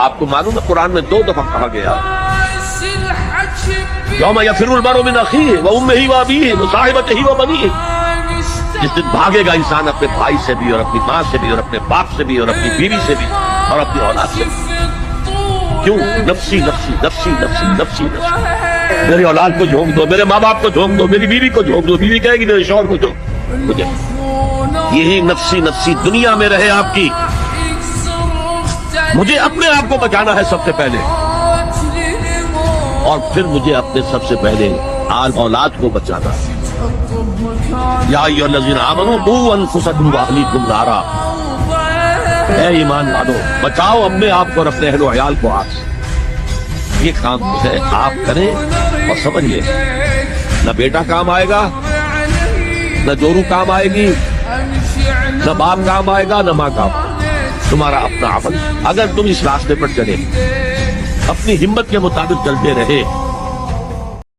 آپ کو معلوم ہے قرآن میں 2 دفعہ کہا گیا یوم یفر المرء من اخیہ وامہ وابیہ وصاحبتہ وبنیہ، جس دن بھاگے گا انسان اپنے بھائی سے بھی اور اپنی ماں سے بھی اور اپنے باپ سے بھی اور اپنی بیوی سے بھی اور اپنی اولاد سے بھی۔ کیوں؟ نفسی نفسی نفسی نفسی نفسی نفسی، میری اولاد کو جھونک دو، میرے ماں باپ کو جھونک دو، میری بیوی کو جھونک دو، بیوی کہے گی میرے شوہر کو جھونک مجھے۔ یہی نفسی نفسی دنیا میں رہے آپ کی، مجھے اپنے آپ کو بچانا ہے سب سے پہلے، اور پھر مجھے اپنے سب سے پہلے آل اولاد کو بچانا ہے۔ یا ایھا الذین آمنوا قوا انفسکم واہلیکم نارا، اے ایمان والو بچاؤ اپنے آپ کو اور اپنے اہل و عیال کو آگ سے۔ یہ کام ہے آپ کریں اور سمجھ لیں، نہ بیٹا کام آئے گا، نہ جورو کام آئے گی، نہ باپ کام آئے گا، نہ ماں کام آئے گا، تمہارا اپنا عمل۔ اگر تم اس راستے پر چلے، اپنی ہمت کے مطابق چلتے رہے